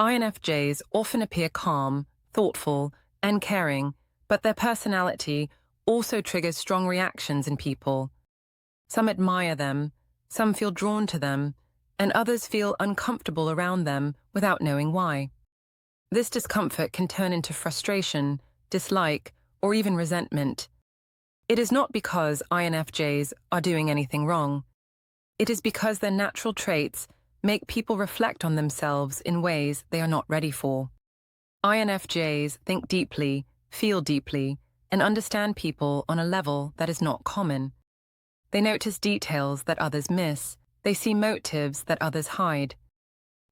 INFJs often appear calm, thoughtful, and caring, but their personality also triggers strong reactions in people. Some admire them, some feel drawn to them, and others feel uncomfortable around them without knowing why. This discomfort can turn into frustration, dislike, or even resentment. It is not because INFJs are doing anything wrong. It is because their natural traits make people reflect on themselves in ways they are not ready for. INFJs think deeply, feel deeply, and understand people on a level that is not common. They notice details that others miss. They see motives that others hide.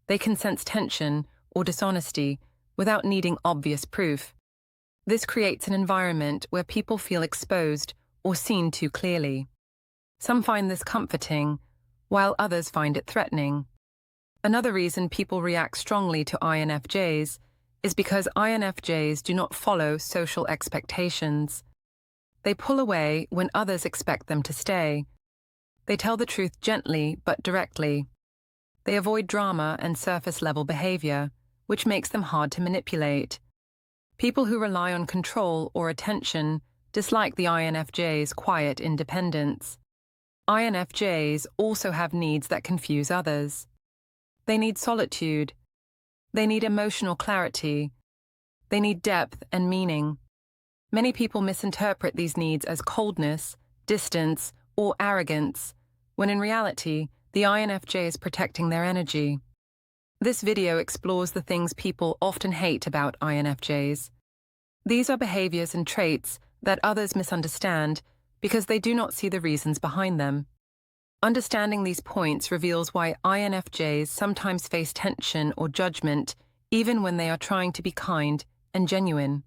They can sense tension or dishonesty without needing obvious proof. This creates an environment where people feel exposed or seen too clearly. Some find this comforting, while others find it threatening. Another reason people react strongly to INFJs is because INFJs do not follow social expectations. They pull away when others expect them to stay. They tell the truth gently but directly. They avoid drama and surface-level behavior, which makes them hard to manipulate. People who rely on control or attention dislike the INFJ's quiet independence. INFJs also have needs that confuse others. They need solitude. They need emotional clarity. They need depth and meaning. Many people misinterpret these needs as coldness, distance, or arrogance, when in reality, the INFJ is protecting their energy. This video explores the things people often hate about INFJs. These are behaviors and traits that others misunderstand because they do not see the reasons behind them. Understanding these points reveals why INFJs sometimes face tension or judgment even when they are trying to be kind and genuine.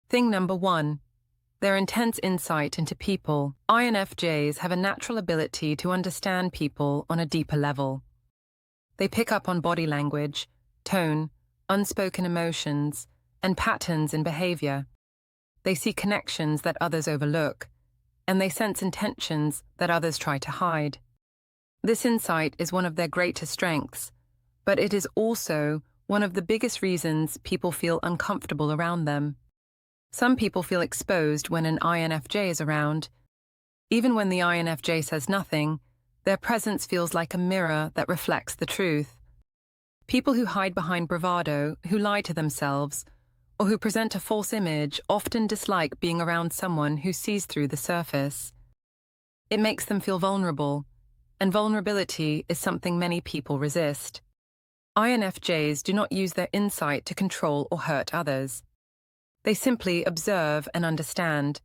Thing number 1. Their intense insight into people. INFJs have a natural ability to understand people on a deeper level. They pick up on body language, tone, unspoken emotions, and patterns in behavior. They see connections that others overlook, and they sense intentions that others try to hide. This insight is one of their greatest strengths, but it is also one of the biggest reasons people feel uncomfortable around them. Some people feel exposed when an INFJ is around. Even when the INFJ says nothing, their presence feels like a mirror that reflects the truth. People who hide behind bravado, who lie to themselves, or who present a false image often dislike being around someone who sees through the surface. It makes them feel vulnerable, and vulnerability is something many people resist. INFJs do not use their insight to control or hurt others. They simply observe and understand.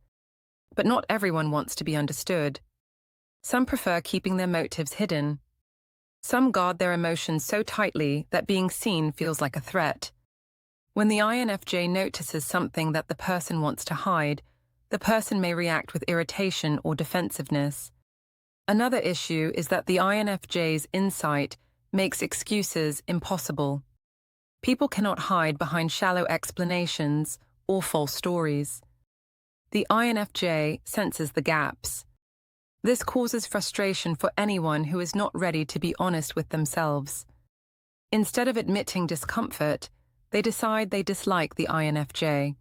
But not everyone wants to be understood. Some prefer keeping their motives hidden. Some guard their emotions so tightly that being seen feels like a threat. When the INFJ notices something that the person wants to hide, the person may react with irritation or defensiveness. Another issue is that the INFJ's insight makes excuses impossible. People cannot hide behind shallow explanations or false stories. The INFJ senses the gaps. This causes frustration for anyone who is not ready to be honest with themselves. Instead of admitting discomfort, they decide they dislike the INFJ.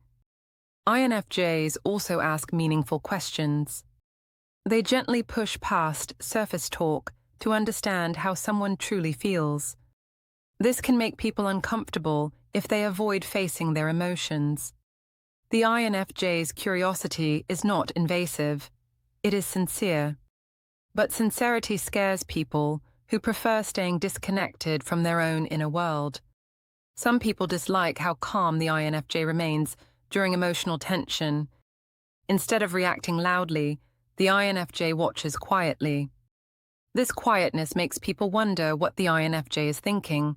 INFJs also ask meaningful questions. They gently push past surface talk to understand how someone truly feels. This can make people uncomfortable if they avoid facing their emotions. The INFJ's curiosity is not invasive. It is sincere. But sincerity scares people who prefer staying disconnected from their own inner world. Some people dislike how calm the INFJ remains during emotional tension. Instead of reacting loudly, the INFJ watches quietly. This quietness makes people wonder what the INFJ is thinking.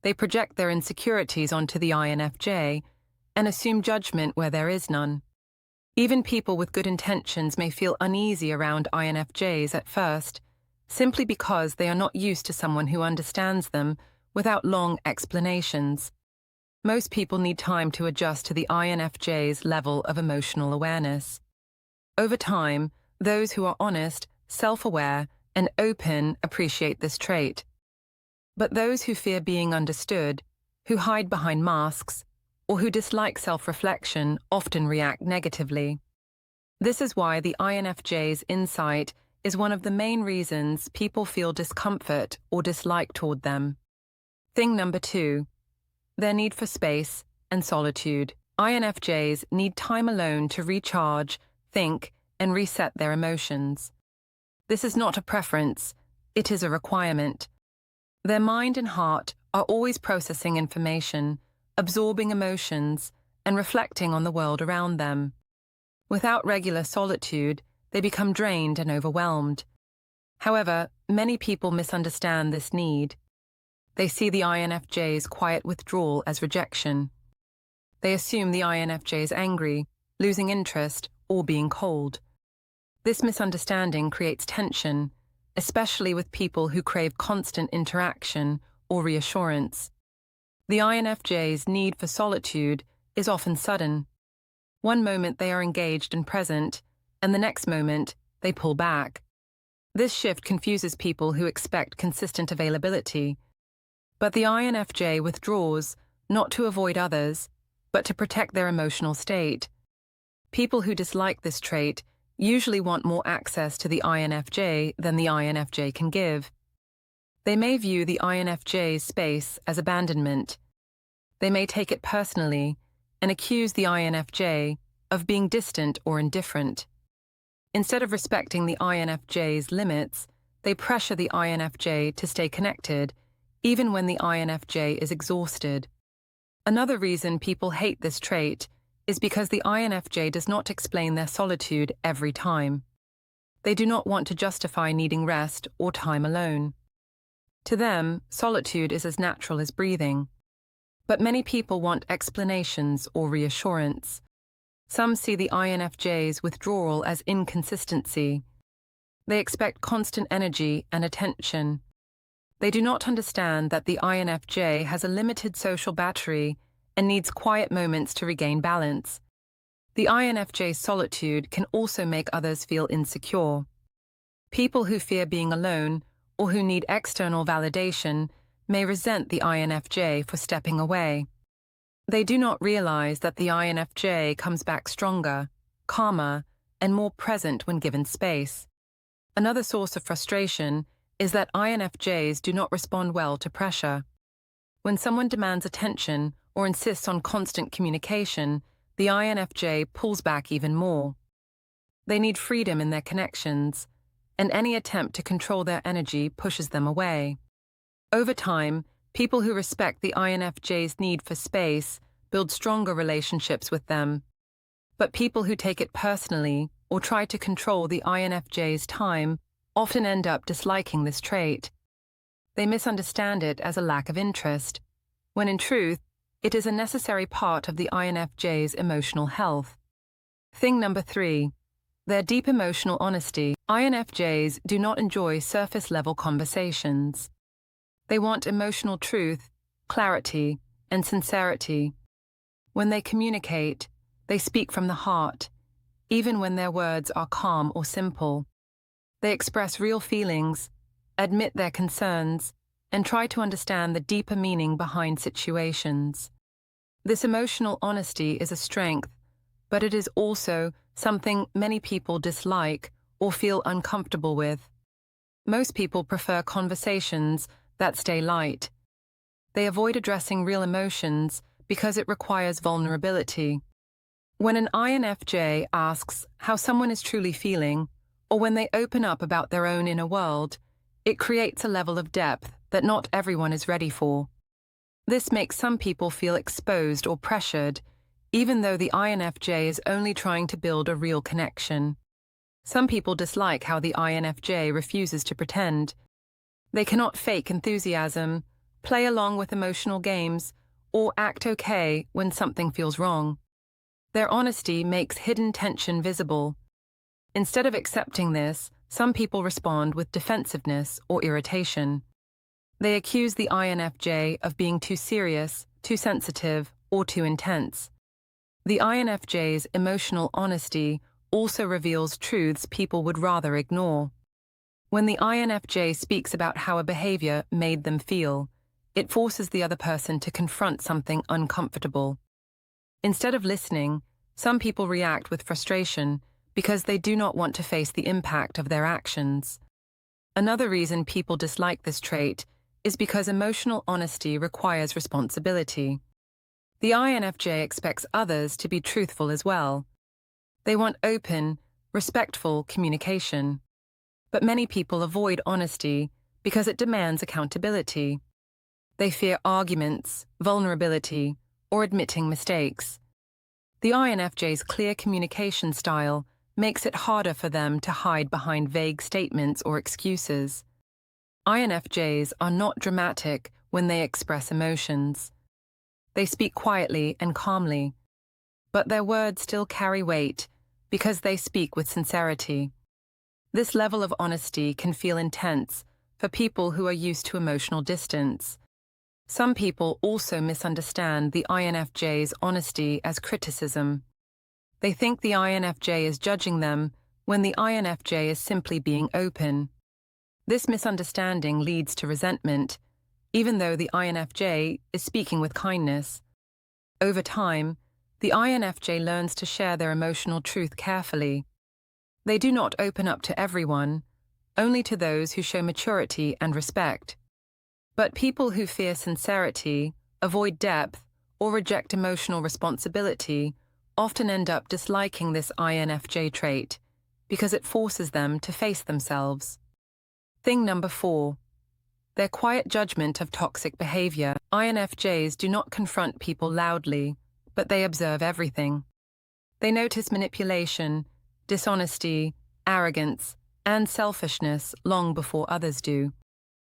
They project their insecurities onto the INFJ and assume judgment where there is none. Even people with good intentions may feel uneasy around INFJs at first, simply because they are not used to someone who understands them without long explanations. Most people need time to adjust to the INFJ's level of emotional awareness. Over time, those who are honest, self-aware, and open appreciate this trait. But those who fear being understood, who hide behind masks, or who dislike self-reflection often react negatively. This is why the INFJ's insight is one of the main reasons people feel discomfort or dislike toward them. Thing number 2, their need for space and solitude. INFJs need time alone to recharge, think, and reset their emotions. This is not a preference, it is a requirement. Their mind and heart are always processing information, absorbing emotions, and reflecting on the world around them. Without regular solitude, they become drained and overwhelmed. However, many people misunderstand this need. They see the INFJ's quiet withdrawal as rejection. They assume the INFJ is angry, losing interest, or being cold. This misunderstanding creates tension, especially with people who crave constant interaction or reassurance. The INFJ's need for solitude is often sudden. One moment they are engaged and present, and the next moment they pull back. This shift confuses people who expect consistent availability. But the INFJ withdraws not to avoid others, but to protect their emotional state. People who dislike this trait usually want more access to the INFJ than the INFJ can give. They may view the INFJ's space as abandonment. They may take it personally and accuse the INFJ of being distant or indifferent. Instead of respecting the INFJ's limits, they pressure the INFJ to stay connected, even when the INFJ is exhausted. Another reason people hate this trait is because the INFJ does not explain their solitude every time. They do not want to justify needing rest or time alone. To them, solitude is as natural as breathing. But many people want explanations or reassurance. Some see the INFJ's withdrawal as inconsistency. They expect constant energy and attention. They do not understand that the INFJ has a limited social battery and needs quiet moments to regain balance. The INFJ's solitude can also make others feel insecure. People who fear being alone or who need external validation may resent the INFJ for stepping away. They do not realize that the INFJ comes back stronger, calmer, and more present when given space. Another source of frustration is that INFJs do not respond well to pressure. When someone demands attention or insists on constant communication, the INFJ pulls back even more. They need freedom in their connections, and any attempt to control their energy pushes them away. Over time, people who respect the INFJ's need for space build stronger relationships with them. But people who take it personally or try to control the INFJ's time often end up disliking this trait. They misunderstand it as a lack of interest, when in truth, it is a necessary part of the INFJ's emotional health. Thing number 3, their deep emotional honesty. INFJs do not enjoy surface-level conversations. They want emotional truth, clarity, and sincerity. When they communicate, they speak from the heart, even when their words are calm or simple. They express real feelings, admit their concerns, and try to understand the deeper meaning behind situations. This emotional honesty is a strength, but it is also something many people dislike or feel uncomfortable with. Most people prefer conversations that stay light. They avoid addressing real emotions because it requires vulnerability. When an INFJ asks how someone is truly feeling, or when they open up about their own inner world, it creates a level of depth that not everyone is ready for. This makes some people feel exposed or pressured, even though the INFJ is only trying to build a real connection. Some people dislike how the INFJ refuses to pretend. They cannot fake enthusiasm, play along with emotional games, or act okay when something feels wrong. Their honesty makes hidden tension visible. Instead of accepting this, some people respond with defensiveness or irritation. They accuse the INFJ of being too serious, too sensitive, or too intense. The INFJ's emotional honesty also reveals truths people would rather ignore. When the INFJ speaks about how a behavior made them feel, it forces the other person to confront something uncomfortable. Instead of listening, some people react with frustration because they do not want to face the impact of their actions. Another reason people dislike this trait is because emotional honesty requires responsibility. The INFJ expects others to be truthful as well. They want open, respectful communication. But many people avoid honesty because it demands accountability. They fear arguments, vulnerability, or admitting mistakes. The INFJ's clear communication style makes it harder for them to hide behind vague statements or excuses. INFJs are not dramatic when they express emotions. They speak quietly and calmly, but their words still carry weight because they speak with sincerity. This level of honesty can feel intense for people who are used to emotional distance. Some people also misunderstand the INFJ's honesty as criticism. They think the INFJ is judging them when the INFJ is simply being open. This misunderstanding leads to resentment, even though the INFJ is speaking with kindness. Over time, the INFJ learns to share their emotional truth carefully. They do not open up to everyone, only to those who show maturity and respect. But people who fear sincerity, avoid depth, or reject emotional responsibility often end up disliking this INFJ trait because it forces them to face themselves. Thing number 4. Their quiet judgment of toxic behavior. INFJs do not confront people loudly, but they observe everything. They notice manipulation, dishonesty, arrogance, and selfishness long before others do.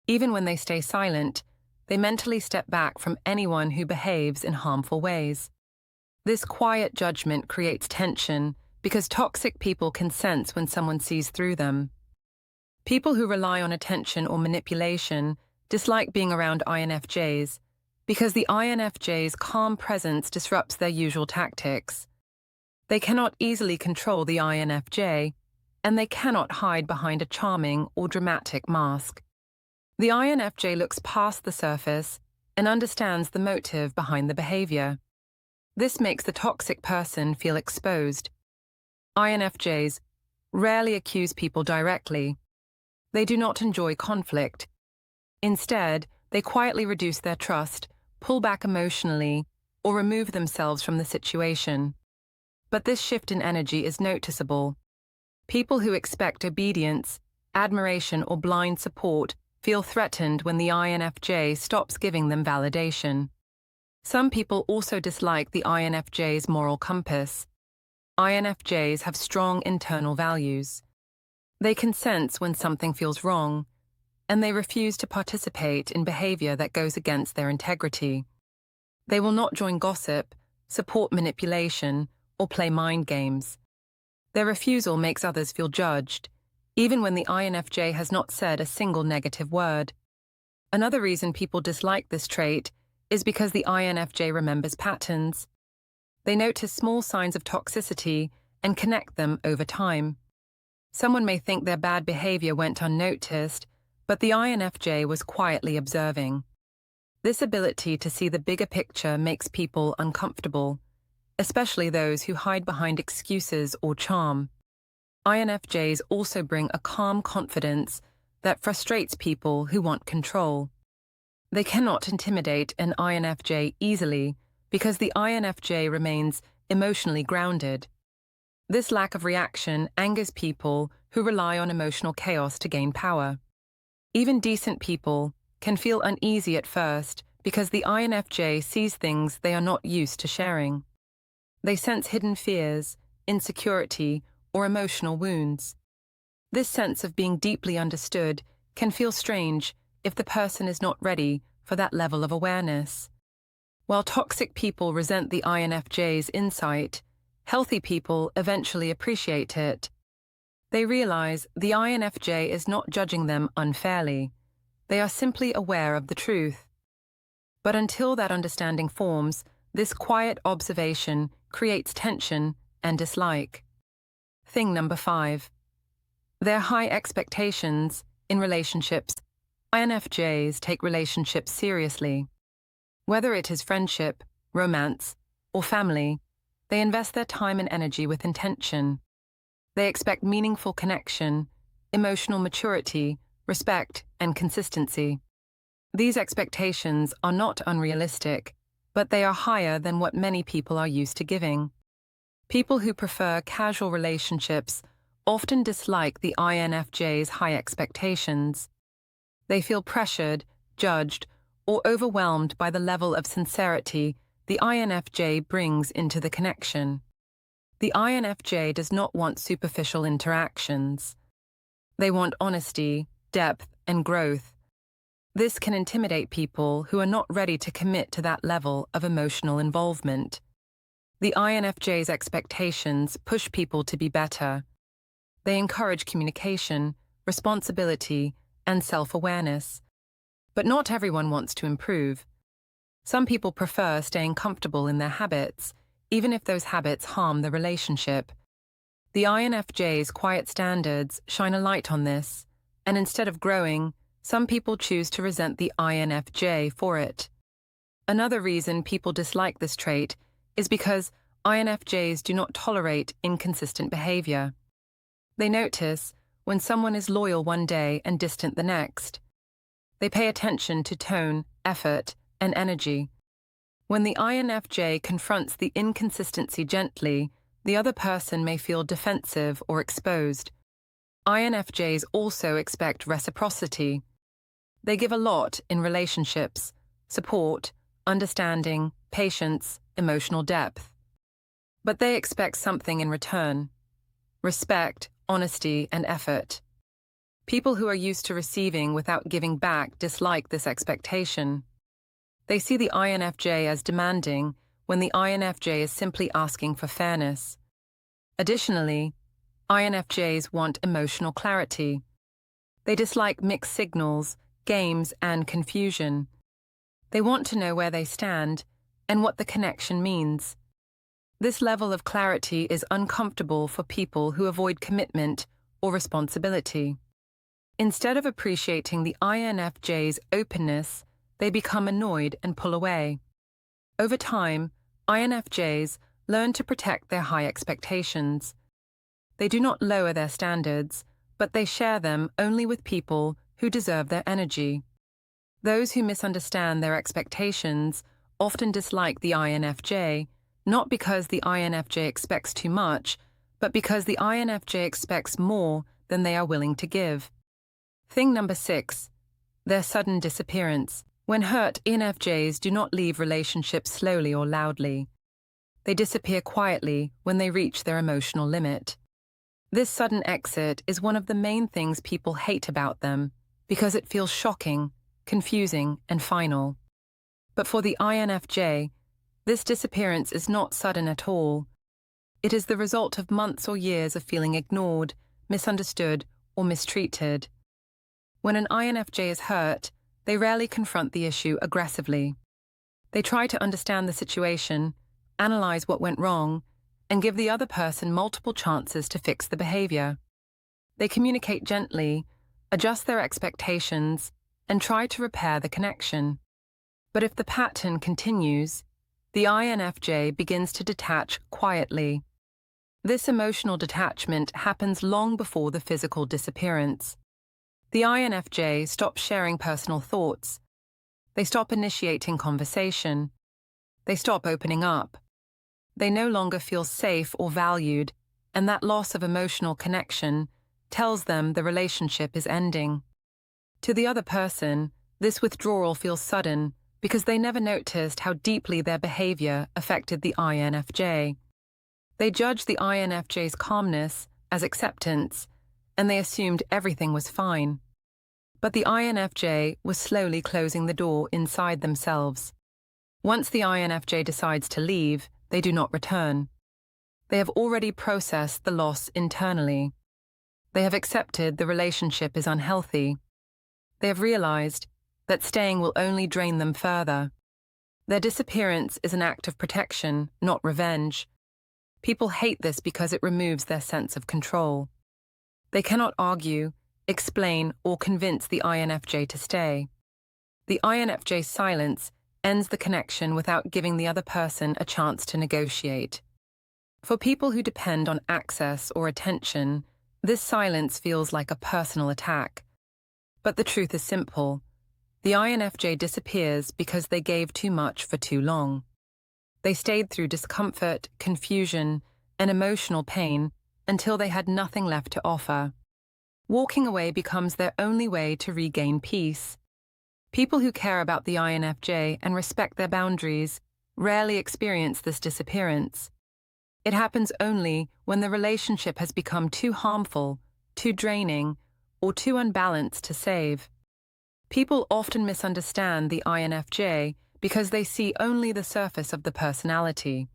Even when they stay silent, they mentally step back from anyone who behaves in harmful ways. This quiet judgment creates tension because toxic people can sense when someone sees through them. People who rely on attention or manipulation dislike being around INFJs because the INFJ's calm presence disrupts their usual tactics. They cannot easily control the INFJ, and they cannot hide behind a charming or dramatic mask. The INFJ looks past the surface and understands the motive behind the behavior. This makes the toxic person feel exposed. INFJs rarely accuse people directly. They do not enjoy conflict. Instead, they quietly reduce their trust, pull back emotionally, or remove themselves from the situation. But this shift in energy is noticeable. People who expect obedience, admiration, or blind support feel threatened when the INFJ stops giving them validation. Some people also dislike the INFJ's moral compass. INFJs have strong internal values. They can sense when something feels wrong, and they refuse to participate in behavior that goes against their integrity. They will not join gossip, support manipulation, or play mind games. Their refusal makes others feel judged, even when the INFJ has not said a single negative word. Another reason people dislike this trait is because the INFJ remembers patterns. They notice small signs of toxicity and connect them over time. Someone may think their bad behavior went unnoticed, but the INFJ was quietly observing. This ability to see the bigger picture makes people uncomfortable, especially those who hide behind excuses or charm. INFJs also bring a calm confidence that frustrates people who want control. They cannot intimidate an INFJ easily because the INFJ remains emotionally grounded. This lack of reaction angers people who rely on emotional chaos to gain power. Even decent people can feel uneasy at first because the INFJ sees things they are not used to sharing. They sense hidden fears, insecurity, or emotional wounds. This sense of being deeply understood can feel strange if the person is not ready for that level of awareness. While toxic people resent the INFJ's insight, healthy people eventually appreciate it. They realize the INFJ is not judging them unfairly. They are simply aware of the truth. But until that understanding forms, this quiet observation creates tension and dislike. Thing number 5. Their high expectations in relationships. INFJs take relationships seriously. Whether it is friendship, romance, or family, they invest their time and energy with intention. They expect meaningful connection, emotional maturity, respect, and consistency. These expectations are not unrealistic, but they are higher than what many people are used to giving. People who prefer casual relationships often dislike the INFJ's high expectations. They feel pressured, judged, or overwhelmed by the level of sincerity the INFJ brings into the connection. The INFJ does not want superficial interactions. They want honesty, depth, and growth. This can intimidate people who are not ready to commit to that level of emotional involvement. The INFJ's expectations push people to be better. They encourage communication, responsibility, and self-awareness. But not everyone wants to improve. Some people prefer staying comfortable in their habits, even if those habits harm the relationship. The INFJ's quiet standards shine a light on this, and instead of growing, some people choose to resent the INFJ for it. Another reason people dislike this trait is because INFJs do not tolerate inconsistent behavior. They notice when someone is loyal one day and distant the next. They pay attention to tone, effort, and energy. When the INFJ confronts the inconsistency gently, the other person may feel defensive or exposed. INFJs also expect reciprocity. They give a lot in relationships: support, understanding, patience, emotional depth. But they expect something in return: respect, honesty, and effort. People who are used to receiving without giving back dislike this expectation. They see the INFJ as demanding when the INFJ is simply asking for fairness. Additionally, INFJs want emotional clarity. They dislike mixed signals, games, and confusion. They want to know where they stand and what the connection means. This level of clarity is uncomfortable for people who avoid commitment or responsibility. Instead of appreciating the INFJ's openness, they become annoyed and pull away. Over time, INFJs learn to protect their high expectations. They do not lower their standards, but they share them only with people who deserve their energy. Those who misunderstand their expectations often dislike the INFJ, not because the INFJ expects too much, but because the INFJ expects more than they are willing to give. Thing number 6, their sudden disappearance. When hurt, INFJs do not leave relationships slowly or loudly. They disappear quietly when they reach their emotional limit. This sudden exit is one of the main things people hate about them, because it feels shocking, confusing, and final. But for the INFJ, this disappearance is not sudden at all. It is the result of months or years of feeling ignored, misunderstood, or mistreated. When an INFJ is hurt, they rarely confront the issue aggressively. They try to understand the situation, analyze what went wrong, and give the other person multiple chances to fix the behavior. They communicate gently, adjust their expectations, and try to repair the connection. But if the pattern continues, the INFJ begins to detach quietly. This emotional detachment happens long before the physical disappearance. The INFJ stops sharing personal thoughts. They stop initiating conversation. They stop opening up. They no longer feel safe or valued, and that loss of emotional connection tells them the relationship is ending. To the other person, this withdrawal feels sudden because they never noticed how deeply their behavior affected the INFJ. They judged the INFJ's calmness as acceptance, and they assumed everything was fine. But the INFJ was slowly closing the door inside themselves. Once the INFJ decides to leave, they do not return. They have already processed the loss internally. They have accepted the relationship is unhealthy. They have realized that staying will only drain them further. Their disappearance is an act of protection, not revenge. People hate this because it removes their sense of control. They cannot argue, explain, or convince the INFJ to stay. The INFJ's silence ends the connection without giving the other person a chance to negotiate. For people who depend on access or attention, this silence feels like a personal attack. But the truth is simple. The INFJ disappears because they gave too much for too long. They stayed through discomfort, confusion, and emotional pain until they had nothing left to offer. Walking away becomes their only way to regain peace. People who care about the INFJ and respect their boundaries rarely experience this disappearance. It happens only when the relationship has become too harmful, too draining, or too unbalanced to save. People often misunderstand the INFJ because they see only the surface of the personality.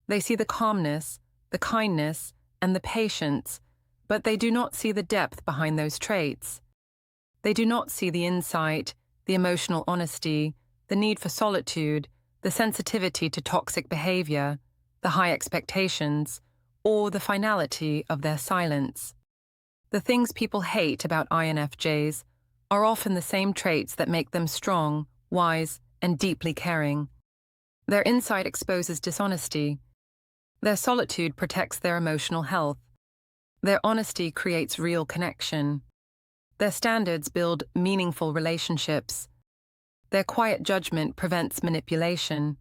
They see the calmness, the kindness, and the patience, but they do not see the depth behind those traits. They do not see the insight, the emotional honesty, the need for solitude, the sensitivity to toxic behavior, the high expectations, or the finality of their silence. The things people hate about INFJs are often the same traits that make them strong, wise, and deeply caring. Their insight exposes dishonesty. Their solitude protects their emotional health. Their honesty creates real connection. Their standards build meaningful relationships. Their quiet judgment prevents manipulation.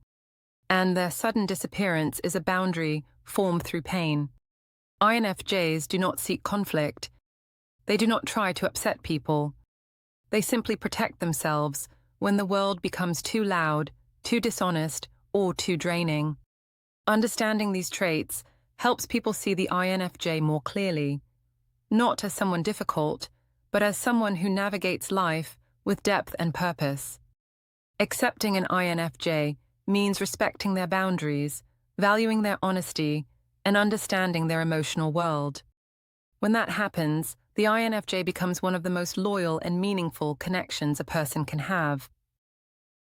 And their sudden disappearance is a boundary formed through pain. INFJs do not seek conflict. They do not try to upset people. They simply protect themselves when the world becomes too loud, too dishonest, or too draining. Understanding these traits helps people see the INFJ more clearly, not as someone difficult, but as someone who navigates life with depth and purpose. Accepting an INFJ means respecting their boundaries, valuing their honesty, and understanding their emotional world. When that happens, the INFJ becomes one of the most loyal and meaningful connections a person can have.